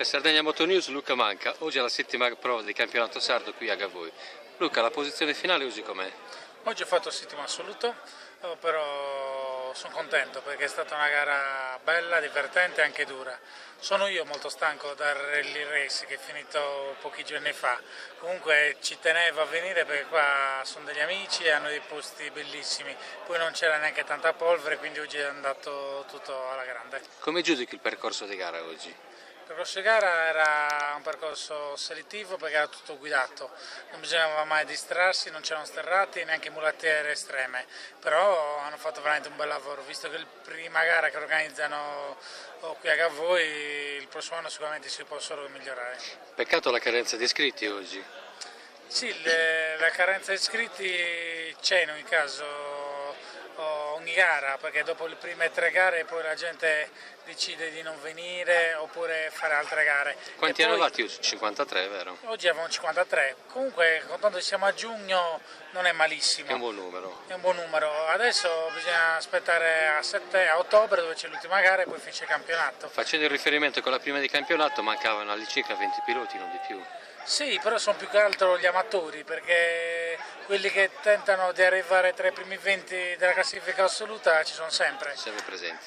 Per Sardegna Moto News Luca Manca, oggi è la settima prova del campionato sardo qui a Gavoi. Luca, la posizione finale oggi com'è? Oggi ho fatto il settimo assoluto, però sono contento perché è stata una gara bella, divertente e anche dura. Sono io molto stanco dal rally race che è finito pochi giorni fa, comunque ci tenevo a venire perché qua sono degli amici e hanno dei posti bellissimi, poi non c'era neanche tanta polvere, quindi oggi è andato tutto alla grande. Come giudichi il percorso di gara oggi? Il percorso di gara era un percorso selettivo perché era tutto guidato, non bisognava mai distrarsi, non c'erano sterrati neanche mulattiere estreme, però hanno fatto veramente un bel lavoro, visto che è la prima gara che organizzano qui a Gavoi, il prossimo anno sicuramente si può solo migliorare. Peccato la carenza di iscritti oggi. Sì, la carenza di iscritti c'è in ogni caso, ogni gara, perché dopo le prime 3 gare poi la gente decide di non venire oppure fare altre gare. Quanti E erano poi, arrivati? 53, vero? oggi avevamo 53, comunque contando che siamo a giugno non è malissimo. È un buon numero. È un buon numero, adesso bisogna aspettare a ottobre dove c'è l'ultima gara e poi finisce il campionato. Facendo il riferimento con la prima di campionato mancavano all'incirca 20 piloti, non di più. Sì, però sono più che altro gli amatori, perché quelli che tentano di arrivare tra i primi 20 della classifica assoluta ci sono sempre. Sempre presenti.